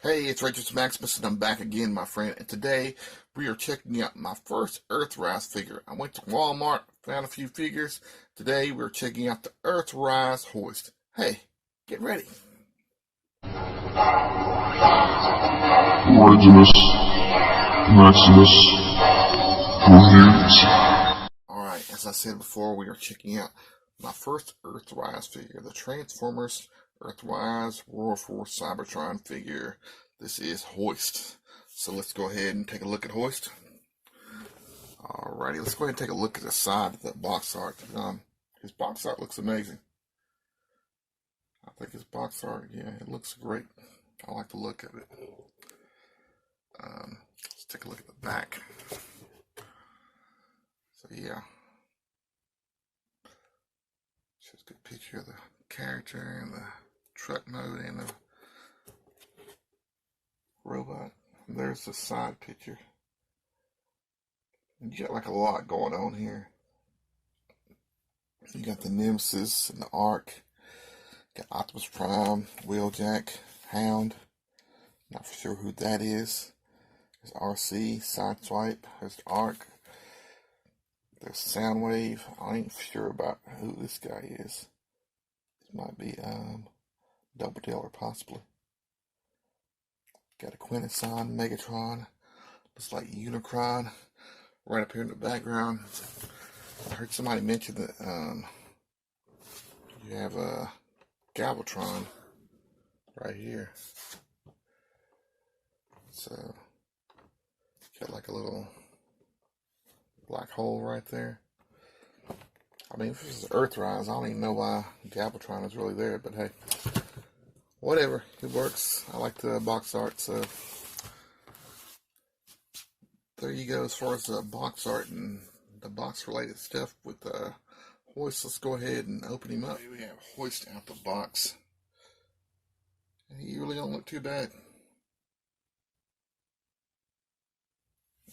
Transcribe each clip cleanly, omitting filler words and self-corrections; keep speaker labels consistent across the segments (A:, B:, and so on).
A: Hey, it's Rachel's Maximus, and I'm back again, my friend. And today we are checking out my first Earthrise figure. I went to Walmart, found a few figures. Today we're checking out the Earthrise Hoist. Hey, get ready.
B: Rachel's Maximus Reviews.
A: Alright, as I said before, we are checking out my first Earthrise figure, the Transformers Earthrise Royal Force Cybertron figure. This is Hoist. So let's go ahead and take a look at Hoist. Alrighty, let's go ahead and take a look at the side of the box art. His box art looks amazing. I think his box art, yeah, it looks great. I like the look of it. Let's take a look at the back. So yeah, just a good picture of the character and the truck mode and the robot. And there's the side picture. And you got like a lot going on here. You got the Nemesis and the Ark. Got Optimus Prime, Wheeljack, Hound. Not for sure who that is. There's RC, Sideswipe. There's the Ark. There's Soundwave. I ain't sure about who this guy is. This might be Double Tailor possibly. Got a Quintesson, Megatron. Looks like Unicron. Right up here in the background. I heard somebody mention that you have a Galvatron right here. So got like a little black hole right there. I mean, if this is Earthrise, I don't even know why Galvatron is really there, but hey, whatever, it works. I like the box art, so there you go as far as the box art and the box related stuff with Hoist. Let's go ahead and open him up. We have Hoist out the box. He really don't look too bad.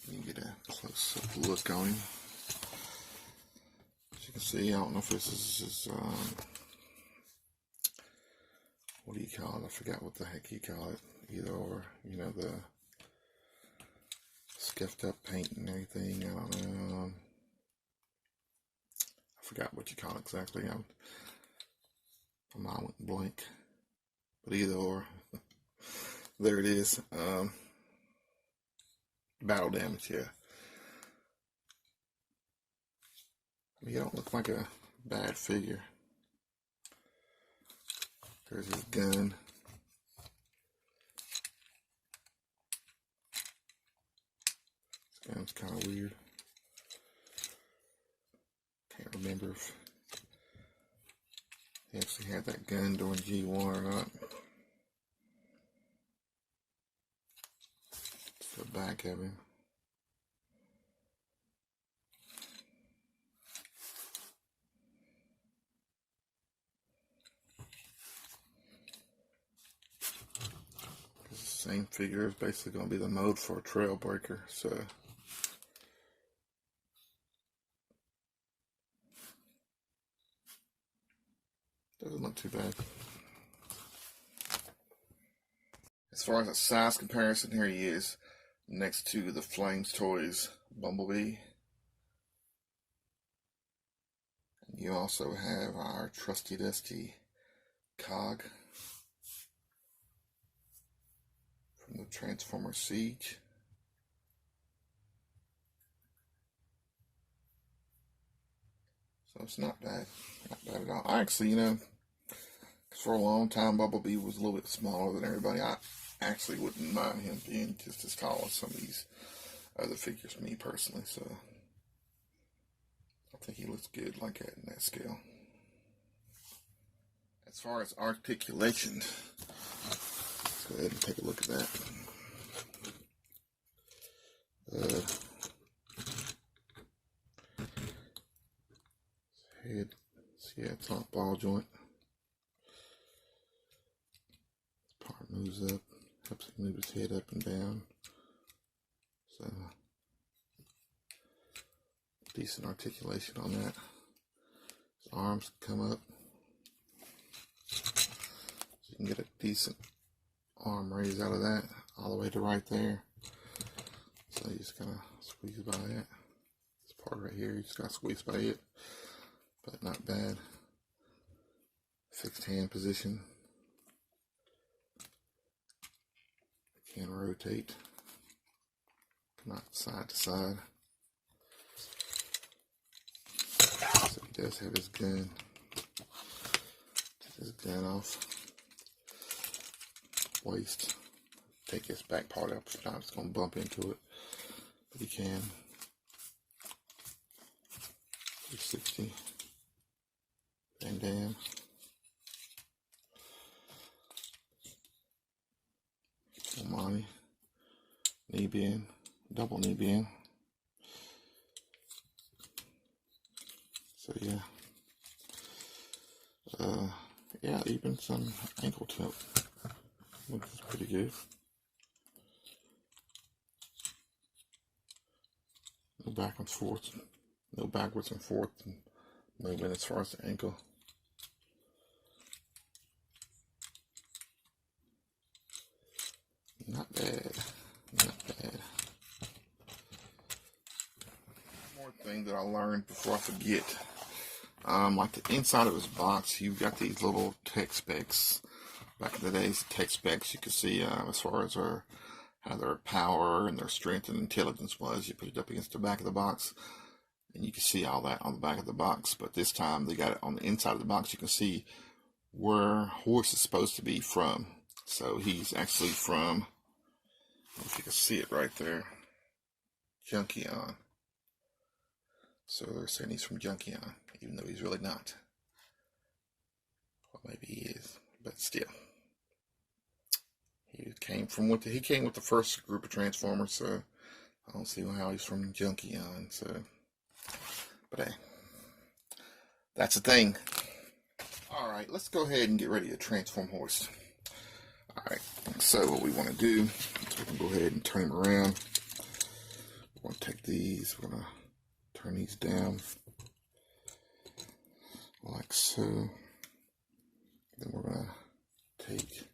A: You get a close-up look on him. As you can see, I don't know if this is his, what do you call it? I forgot what the heck you call it. Either or, you know, the scuffed up paint and everything. I don't know. I forgot what you call it exactly. My mind went blank. But either or, there it is. Battle damage, yeah. I mean, you don't look like a bad figure. There's his gun. This gun's kind of weird. Can't remember if he actually had that gun during G1 or not. It's the back of him. The same figure is basically going to be the mode for a Trailbreaker, so doesn't look too bad. As far as a size comparison, here he is next to the Flames Toys Bumblebee. And you also have our trusty dusty Cog from the Transformers Siege. So it's not bad. Not bad at all. I actually, you know, for a long time, Bumblebee was a little bit smaller than everybody. I actually wouldn't mind him being just as tall as some of these other figures, me personally. So I think he looks good like that in that scale. As far as articulation, let's go ahead and take a look at that. Head, see that top ball joint. Part moves up, helps him move his head up and down. So decent articulation on that. His arms come up, so you can get a decent arm raised out of that all the way to right there. So you just kind of squeeze by it. This part right here, you just got to squeeze by it, but not bad. Fixed hand position. Can rotate. Come out side to side. So he does have his gun. Take his gun off. Waist. Take his back part up. It's not just going to bump into it, but he can. 360. Van Dam. Money. Knee bend. Double knee bend. So yeah. Yeah, even some ankle tilt. Which is pretty good. No back and forth. No backwards and forth movement as far as the ankle. Not bad. Not bad. One more thing that I learned before I forget. Like the inside of his box, you've got these little tech specs. Back in the days, tech specs you could see as far as how their power and their strength and intelligence was. You put it up against the back of the box, and you can see all that on the back of the box. But this time they got it on the inside of the box. You can see where Hoist is supposed to be from. So he's actually from, if you can see it right there, Junkion. So they're saying he's from Junkion, even though he's really not. Well, maybe he is, but still. He came with the first group of Transformers, so I don't see how he's from Junkion. So, but hey, that's the thing. All right, let's go ahead and get ready to transform Hoist. All right, so what we want to do is we can go ahead and turn him around. We're going to take these, we're going to turn these down like so. Then we're going to take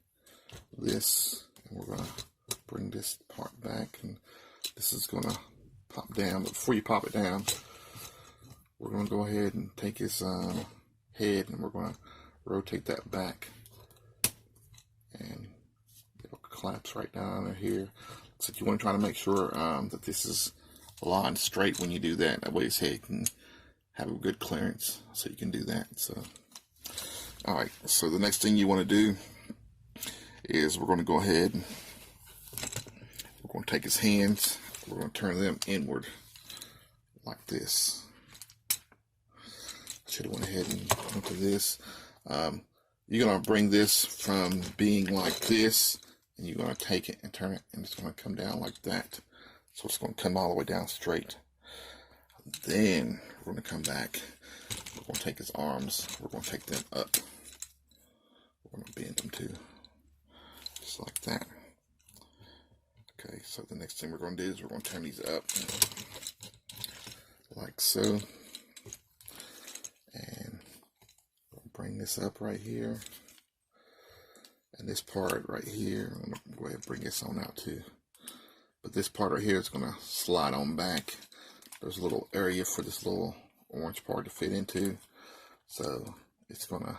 A: this and we're going to bring this part back, and this is going to pop down. But before you pop it down, we're going to go ahead and take his head and we're going to rotate that back, and it'll collapse right down under here. So you want to try to make sure that this is aligned straight when you do that. That way his head can have a good clearance, so you can do that. So, all right. So the next thing you want to do is we're going to go ahead and we're going to take his hands. We're going to turn them inward like this. Should have went ahead and went to this. You're going to bring this from being like this, and you're going to take it and turn it, and it's going to come down like that. So it's going to come all the way down straight. Then we're going to come back. We're going to take his arms. We're going to take them up. We're going to bend them too, just like that. Okay, so the next thing we're going to do is we're going to turn these up like so. And we'll bring this up right here. And this part right here, I'm going to go ahead and bring this on out too. But this part right here is going to slide on back. There's a little area for this little orange part to fit into. So it's going to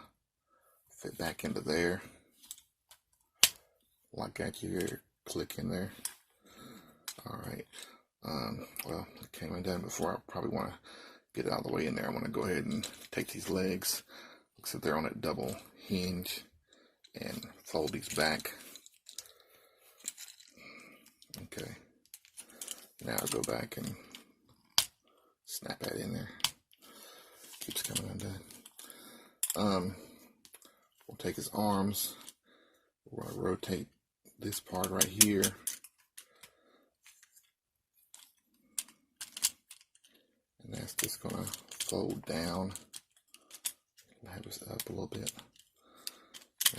A: fit back into there. Like that, you hear click in there. Alright. Well, it came undone before. I probably want to get it out of the way in there. I want to go ahead and take these legs. Looks like they're on a double hinge. And fold these back. Okay. Now I'll go back and snap that in there. Keeps coming undone. We'll take his arms. We're going to rotate this part right here. And that's just going to fold down. Have this up a little bit.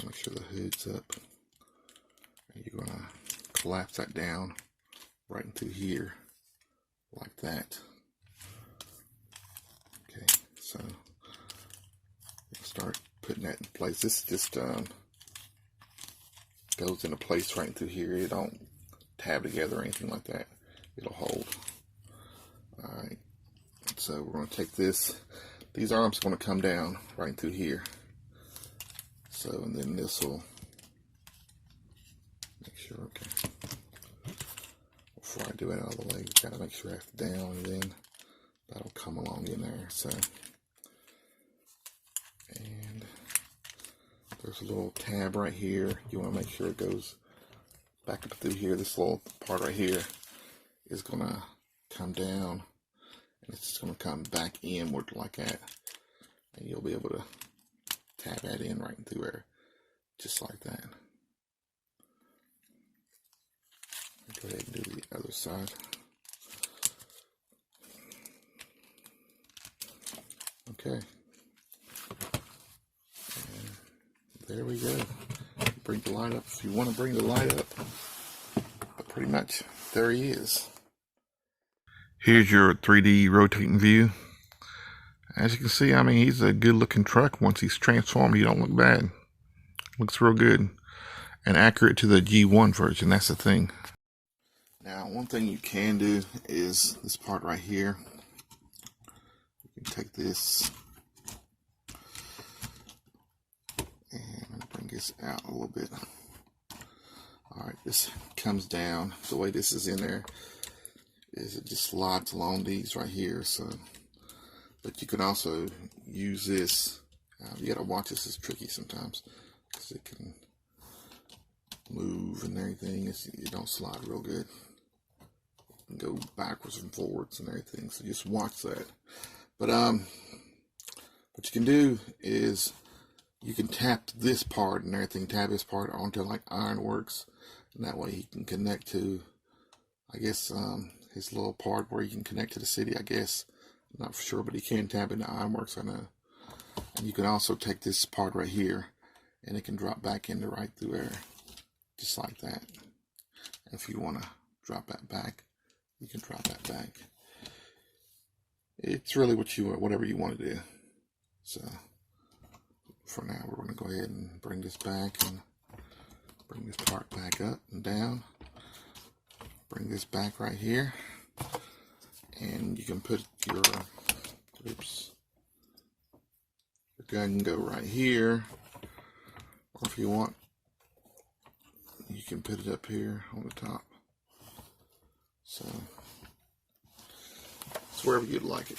A: Make sure the hood's up. And you're going to collapse that down right into here, like that. Okay, so start putting that in place. This is just goes into place right through here. It don't tab together or anything like that. It'll hold. Alright, so we're going to take this. These arms are going to come down right through here. So, and then this will make sure, okay. Before I do it out of the way, you've got to make sure I have it down, and then that'll come along in there. So, and there's a little tab right here. You want to make sure it goes back up through here. This little part right here is going to come down, and it's just going to come back inward like that, and you'll be able to tab that in right through there, just like that. Go ahead and do the other side. Okay. And there we go. Bring the light up if you want to bring the light up. But pretty much, there he is. Here's your 3D rotating view. As you can see, I mean, he's a good looking truck. Once he's transformed, he don't look bad. Looks real good. And accurate to the G1 version, that's the thing. Now, one thing you can do is this part right here. You can take this and bring this out a little bit. Alright, this comes down. The way this is in there is it just slides along these right here. So, but you can also use this. You gotta watch this, it's tricky sometimes because it can move and everything. It don't slide real good. Go backwards and forwards and everything, so just watch that. But what you can do is you can tap this part and everything, tap this part onto like ironworks, and that way he can connect to, I guess, his little part where he can connect to the city, I guess. I'm not for sure, but he can tap into ironworks, I know. And you can also take this part right here and it can drop back into right through there, just like that. And if you want to drop that back, you can drop that back. It's really whatever you want to do. So for now, we're going to go ahead and bring this back and bring this part back up and down. Bring this back right here, and you can put your gun can go right here, or if you want, you can put it up here on the top. So it's wherever you'd like it.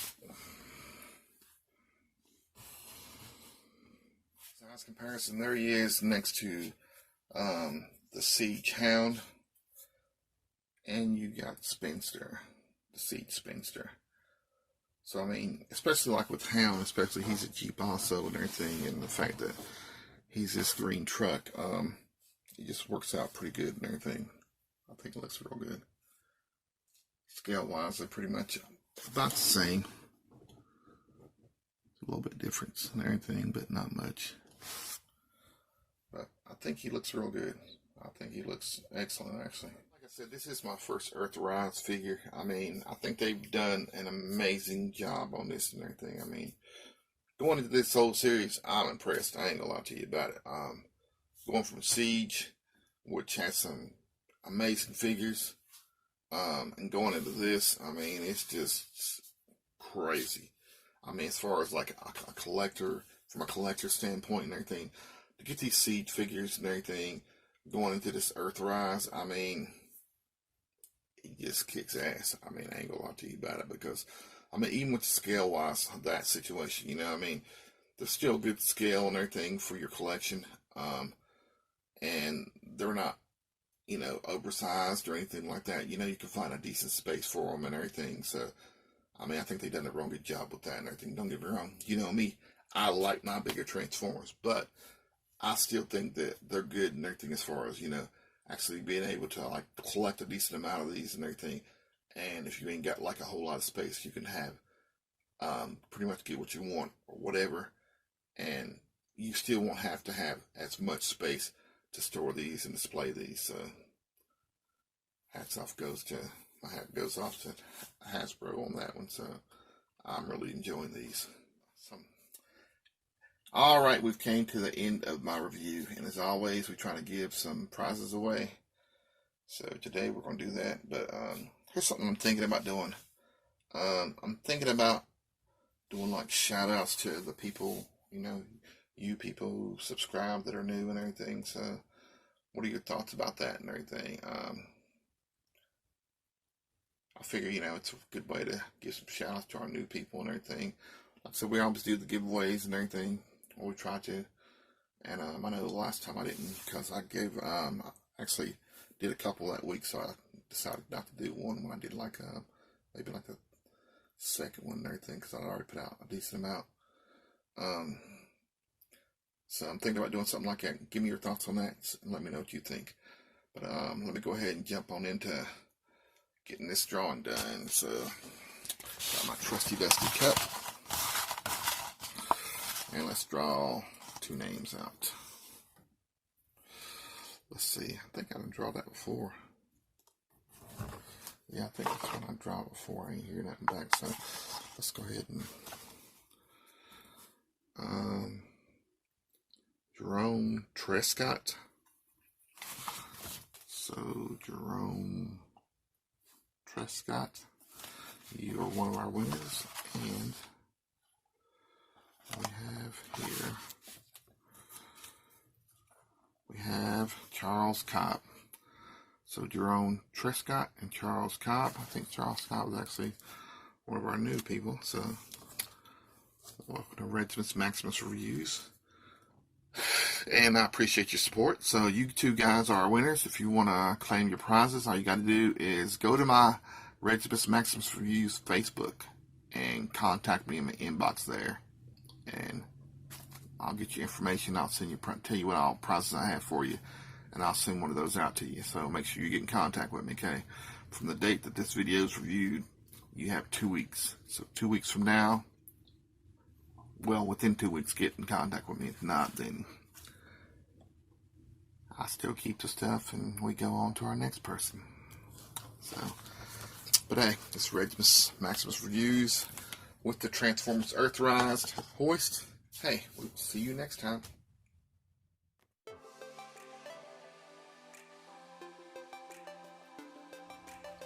A: Size comparison, there he is next to the Siege Hound, and you got Spinster, the Siege Spinster. So I mean, especially like with Hound, especially he's a Jeep also and everything, and the fact that he's this green truck, it just works out pretty good and everything. I think it looks real good. Scale wise, they're pretty much about the same. A little bit difference and everything, but not much. But I think he looks real good. I think he looks excellent, actually. Like I said, this is my first Earthrise figure. I mean, I think they've done an amazing job on this and everything. I mean, going into this whole series, I'm impressed. I ain't gonna lie to you about it. Going from Siege, which has some amazing figures, and going into this, I mean, it's just crazy. I mean, as far as like a collector, from a collector standpoint and everything, to get these Siege figures and everything, going into this Earthrise, I mean, it just kicks ass. I mean, I ain't gonna lie to you about it, because, I mean, even with the scale-wise, that situation, you know what I mean, there's still good scale and everything for your collection, and they're not, you know, oversized or anything like that. You know, you can find a decent space for them and everything. So, I mean, I think they've done a real good job with that and everything. Don't get me wrong. You know me, I like my bigger Transformers, but I still think that they're good and everything as far as, you know, actually being able to, like, collect a decent amount of these and everything. And if you ain't got, like, a whole lot of space, you can have, pretty much get what you want or whatever. And you still won't have to have as much space to store these and display these. So my hat goes off to Hasbro on that one. So I'm really enjoying these. Alright, we've came to the end of my review, and as always, we try to give some prizes away. So today we're going to do that, but here's something I'm thinking about doing. I'm thinking about doing like shout outs to the people, you people who subscribe that are new and everything. So what are your thoughts about that and everything? I figure, it's a good way to give some shout outs to our new people and everything. Like I said, we always do the giveaways and everything, or we try to. And I know the last time I didn't, because I actually did a couple that week, so I decided not to do one when I did like maybe like the second one and everything, because I'd already put out a decent amount. So I'm thinking about doing something like that. Give me your thoughts on that and let me know what you think. But let me go ahead and jump on into getting this drawing done. So got my trusty dusty cup, and let's draw 2 names out. Let's see, I think I didn't draw that before. Yeah, I think that's what I draw before. I ain't hear nothing back, so let's go ahead and Jerome Trescott. So Jerome Trescott, you are one of our winners, and we have Charles Cobb. So Jerome Trescott and Charles Cobb. I think Charles Cobb was actually one of our new people. So welcome to Regimus Maximus Reviews. And I appreciate your support. So you 2 guys are our winners. If you want to claim your prizes, all you got to do is go to my Regimus Maximus Reviews Facebook and contact me in the inbox there. And I'll get you information. I'll send you, tell you what all prizes I have for you, and I'll send one of those out to you. So make sure you get in contact with me, okay? From the date that this video is reviewed, you have 2 weeks. So 2 weeks from now, well, within 2 weeks, get in contact with me. If not, then I still keep the stuff, and we go on to our next person. So, but hey, this is Regimus Maximus Reviews with the Transformers Earthrise Hoist. Hey, we'll see you next time.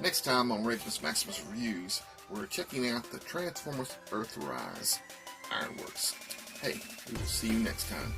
A: Next time on Regimus Maximus Reviews, we're checking out the Transformers Earthrise Ironworks. Hey, we will see you next time.